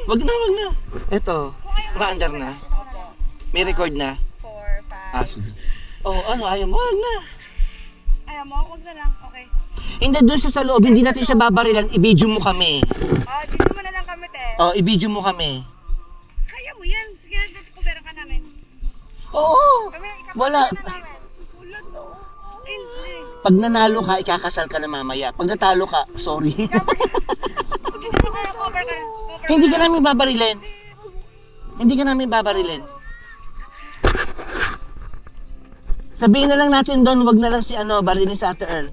Wag na, wag na. Eto, ma-under na. May record na. 4, 5. Ah, sige. Oh, ano, ayaw mo? Wag na. Ayaw mo? Huwag na lang. Okay. Hindi, doon siya sa loob. Hindi natin siya babarilan. I-video mo kami. Dito mo na lang kami, te. Oh, i-video mo kami. Kaya mo yan. Sige, nagkakubera ka namin. Oo. Kami, ikakasal Wala. na namin. Wala to. Hindi. Pag nanalo ka, ikakasal ka na mamaya. Pag natalo ka, sorry. Pag hindi mo kaya cover ka. Hindi ka namin babarilin. Hindi ka namin babarilin. Sabihin na lang natin doon, wag na lang si barilin sa Ate Earl.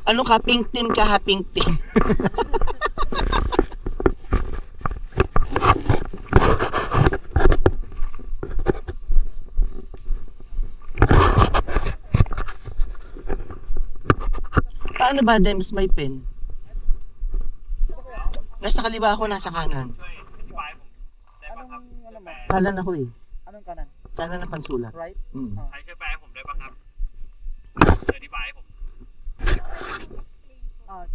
Ano ka, pink team ka ha, pink team. Paano ba, Dems, may pen? Nasa kaliwa ako, nasa kanan. Kanan ako eh. Anong kanan? Kanan ng pansulat. Right? Mm.ใครช่วยแปลให้ผมได้ป่ะครับอธิบายให้ผม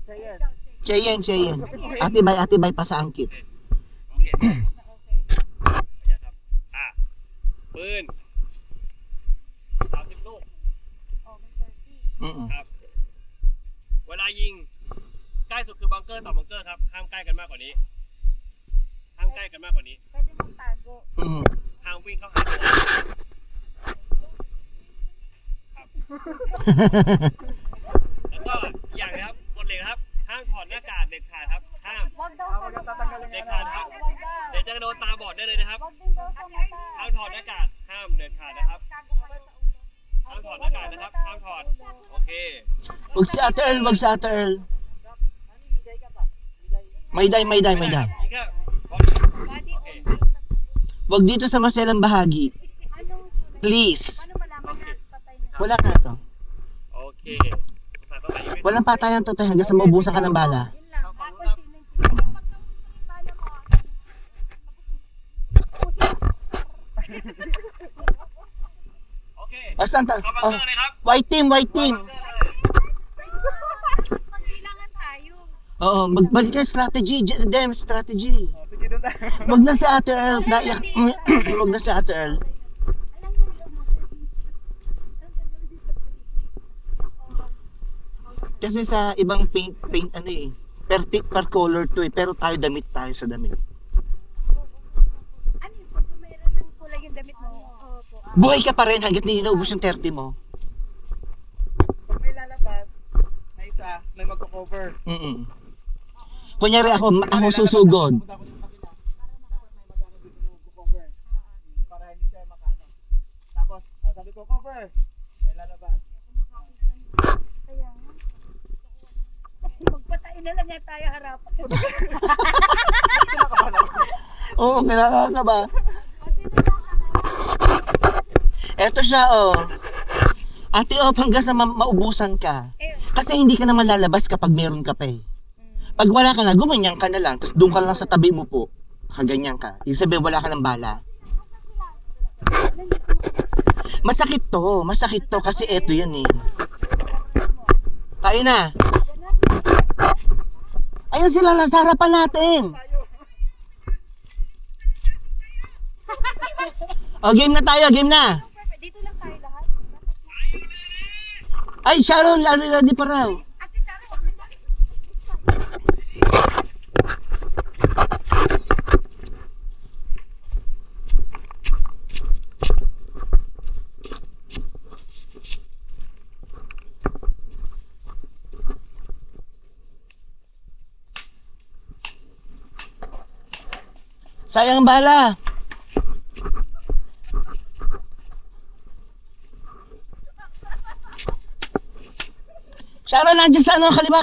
Chayan. Cheyen, Cheyen. Ate bay pa sa angkit. โอเคขออนุญาตครับปืน30 ลูก Mm. ครับ เวลายิงใกล้สุดคือบังเกอร์ต่อบังเกอร์ครับห้ามใกล้กันมากกว่านี้ห้ามใกล้กันมากกว่านี้ Pwede mong tago. Mm. ห้ามวิ่งเข้าหาตัวครับแล้วก็อีกอย่างนะครับกฎเหล็กครับห้ามถอดหน้ากากเด็ดขาดครับห้าม Wag daw Wag sa kang mata. tatanggalin ด็ด yan. ขาดครับ Wag daw. เดี๋ยวจะโดนตาบอดได้เลยนะครับ Wag din daw sa mata. ห้ามถอดหน้ากากห้ามเด็ดขาดนะครับ Tago kayo sa ulo. ห้ามถอดหน้ากากนะครับห้ามถอดโอเค Wag si Ate Earl, wag si Ate Earl. May day. ยิงแค่ Body Okay. only. Wag dito sa maselang bahagi. Anong kulay? Please. Paano malaman na patay na? Wala na to. โอเคภาษาต้องไปอีเวนต์ Walang patayan to tayo hanggang sa maubusan ka ng bala. Yun lang. Tapos sino paano mo?โอเค Asan ta? เข้าบัง Oh, เกอร์เลยครับ white team, white team. Magbilangan tayo. Oo, magbalik ka strategy, Dem, strategy. Sige doon tayo. Wag na si Ate Earl, naiyak. Wag na si Ate Earl. Alam mo Kasi sa ibang paint ano eh, per color to eh, pero tayo tayo sa damit. ano yung pag mayroon ng kulay yung damit mo? Opo. Buhay ka pa rin hanggat hindi naubos yung 30 mo. Pag may lalabas, may isa, may magko-cover. Mm. Kunyari ako susugod. Pupunta ako dito sa kabila. Dapat may magano dito na magko-cover. Para hindi siya makano. Tapos, sabi ko, cover. May lalabas. Kaya nga. Magpatay na lang nga tayo harapan. Kinakabahan ako. Oo, kailangan ka ba? Kasi Eto siya oh. Ate Op, hanggang sa maubusan ka. Kasi hindi ka naman lalabas kapag meron ka pa eh. Pag wala ka na, gumanyan ka na lang. Tapos doon ka lang sa tabi mo po. Kaganyan ka. Ibig sabihin wala ka ng bala. Masakit to kasi eto yan eh. Tayo na. Ayun sila, nasa harapan natin. O, game na tayo, game na. dito lang tayo lahat. Ay, Sharon, ready pa raw. Ate Sarah, Sayang ang bala. Sharon, nandiyan sa ano, kaliwa.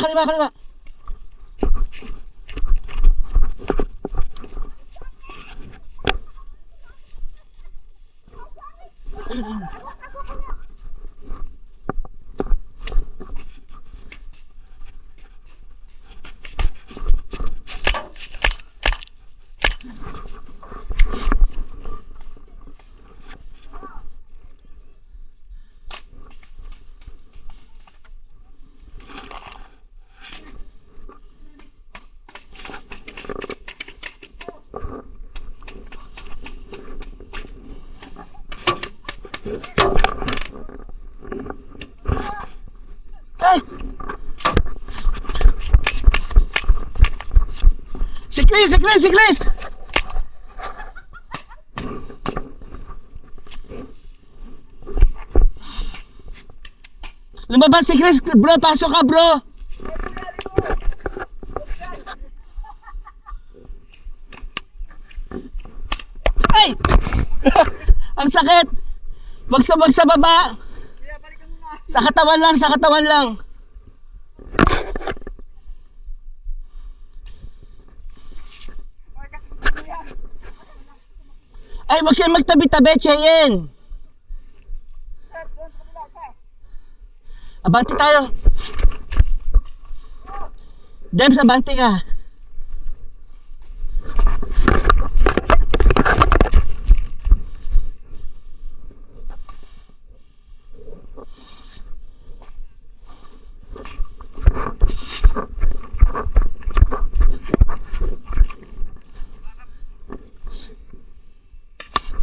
Chris! Si Chris! Si Chris! Lumabas si Chris! Bro, pasok ka bro! Ay! Ang sakit! Wag sa baba! Kuya, balikan mo na. Sa katawan lang, sa katawan lang! Okay, kasi kuya. Ay, wag kayong magtabi-tabi, Cheyenne! Sir, doon sa kabila, sir. Abante tayo! Dems, abante ka!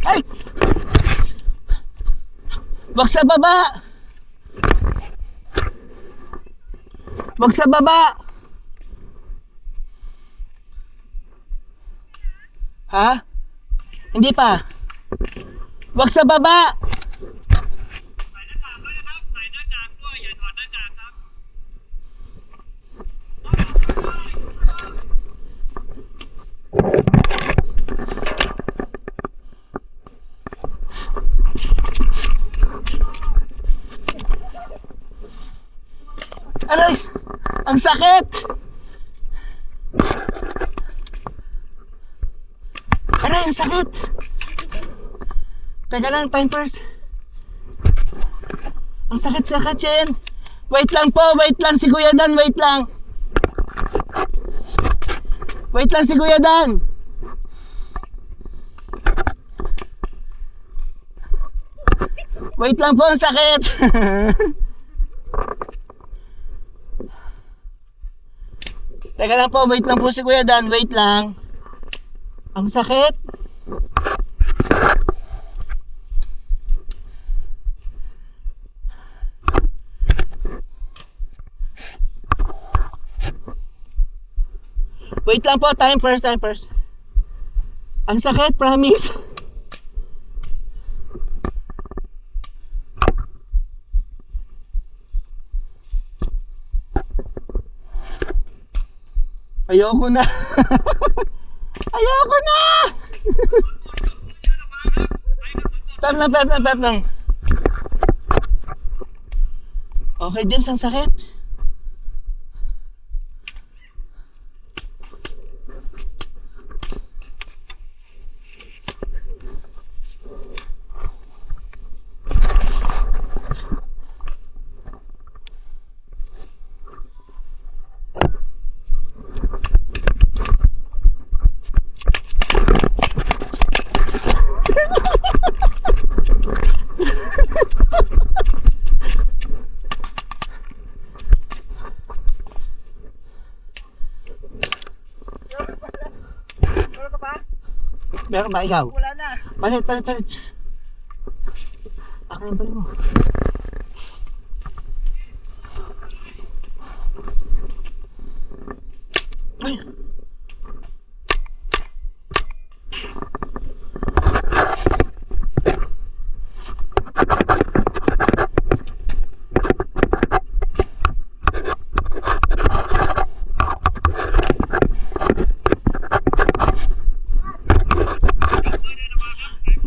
Ay! Wag sa baba! Wag sa baba! Ha? Hindi pa. Wag sa baba!ใส่หน้ากากด้วยนะครับ ใส่หน้ากากด้วย อย่าถอดหน้ากากครับ Aray! Ang sakit! Aray, ang sakit! Teka lang, time first. Ang sakit, Chen. Wait lang po, wait lang si Kuya Dan, wait lang. Wait lang si Kuya Dan. Wait lang po, ang sakit. Teka lang po, wait lang po si Kuya Dan, wait lang. Ang sakit. Wait lang po, time first, time first. Ang sakit, promise. Ayoko na. Ayoko na. Pep lang. Okay, Dims, ang sakit. Meron ka pa? Meron ba ikaw? Wala na. Palit. Akin yung palit mo. Ay!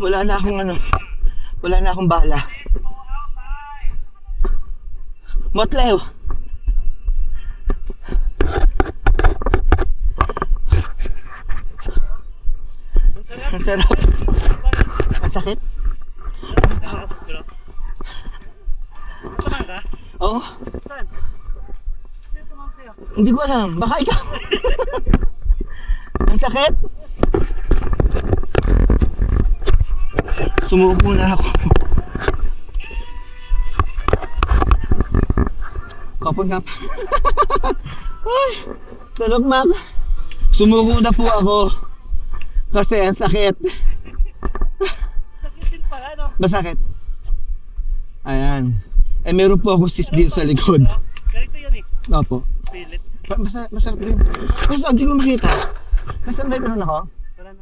Wala na akong bala. Motlew. Ang sarap. Ang sakit? Saan ka? Oo. Saan? Sino tumawag sa'yo? Hindi ko alam. Baka ikaw. Ang sakit? Sumuko na ako. Kapag nga. Ay, salugmak. Sumuko na po ako. Kasi ang sakit. Sakit din pala, no? Masakit. Ayan. Eh meron po ako cyst dito sa likod. Ganito yan eh. Opo. Pilit. Masarap din. Kasi hindi ko makita. Nasaan ba meron ako? Wala na.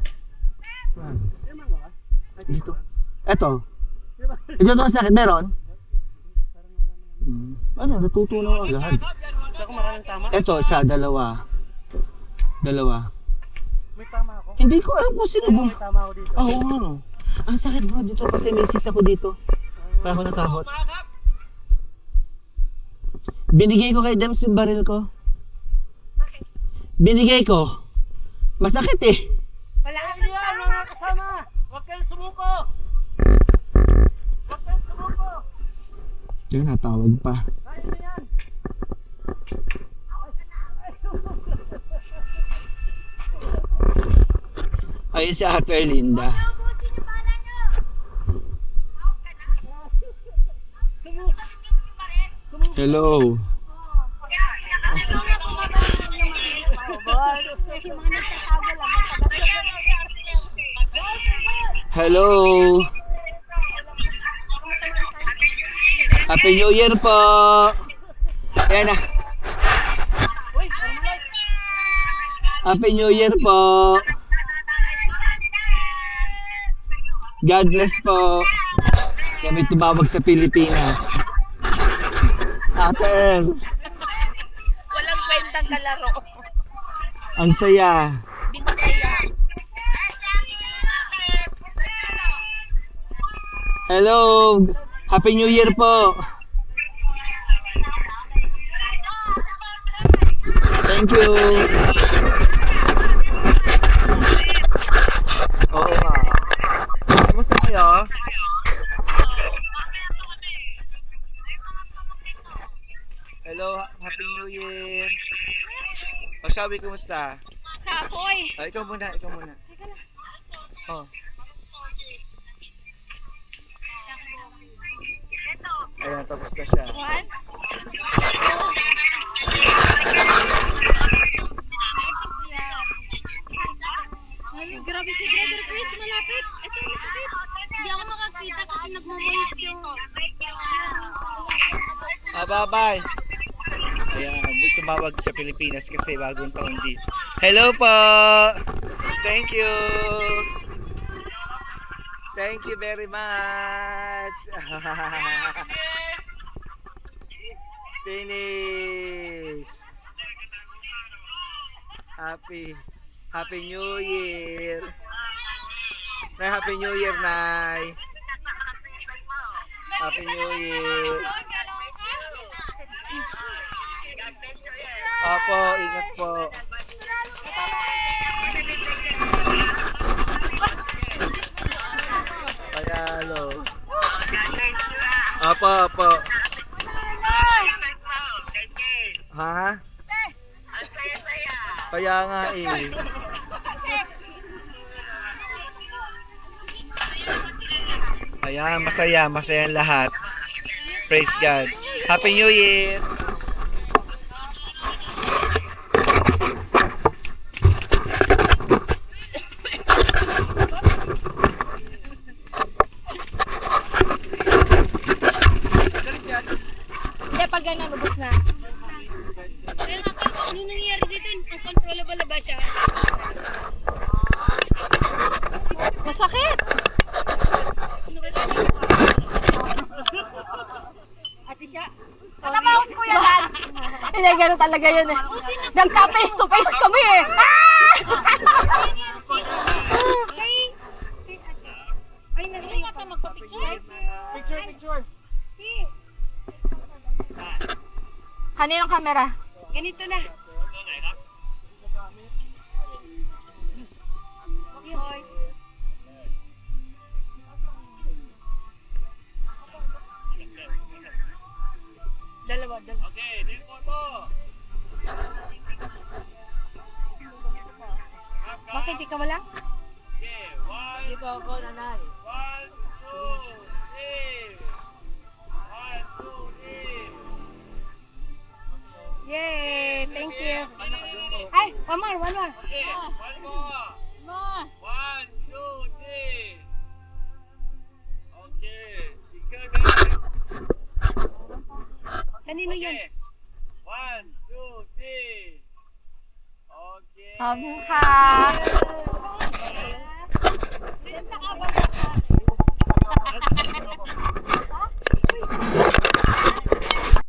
Ah, Di naman ka ba? Ay, Dito. Eto. Di ba? Ito ang sakit. Meron? Parang wala naman. Ano, natutunaw agad. Gusto ko maraming tama. Eto, isa, dalawa. Dalawa. May tama ako. Hindi ko alam kung sino May tama ako dito. Oo, ano. Ang sakit bro dito kasi may sis ako dito. Kaya ako natakot. Binigay ko kay Dems yung baril ko. Binigay ko. Masakit eh. Wala ka Ay, yan, mga kasama! Huwag kayong sumuko! Huwag kayong sumuko! Yung natawag pa. Kaya na yan! Ayun si Ate Erlinda. Ubusin yung bala nyo. Out ka na. Hello. Yung mga nagtatago lang. Hello. Happy New Year po. Ayan na. Happy New Year po. God bless po. Kami tumawag sa Pilipinas. Ate Erl, Walang kwentang kalaro. ang saya. Di masaya. Hello. Happy New Year po. Thank you. Oo nga. Kumusta kayo? Hello, Happy New Year. O, Shabi, kumusta? Kapoy. Ikaw muna, ikaw muna. Oh. Ayan, tapos na siya. One. Ay, grabe si Brother Chris, malapit. Ito, masakit. Hindi ako makakita kasi nagmumulis yung... Bye-bye. Ayan, may tumawag sa Pilipinas kasi bagong taon dito. Hello po! Thank you! Thank you very much! Finish! Happy New Year! Nay, Happy New Year, Nay! Happy New Year! Opo, ingat po. Payalo. Opo, opo. Ha? Kaya nga eh. Ayan, masaya ang lahat. Praise God. Happy New Year! Hindi, pag gano'n, lubos na. Kaya nga, ano nangyayari dito? Uncontrollable na ba siya? Masakit! Ate siya? Nakapaus ko yan! Hindi, gano'n talaga yun eh. Nagka-face to face kami eh! Ay, nasa ka magpa-picture? Picture! Kaninong camera? Ganito na. Dalawa. Okay, din photo. Bakit di ka wala? Okay, one, Dito ako, nanay. 1, 2, 3. 1, 2, 3. Yay! Thank you. Ay, one more. Okay, one more. 1, 2, 3. Okay, ikaw na. Kanino yan? Okay. 1, 2, 3. Okay. อบคุณค่ะ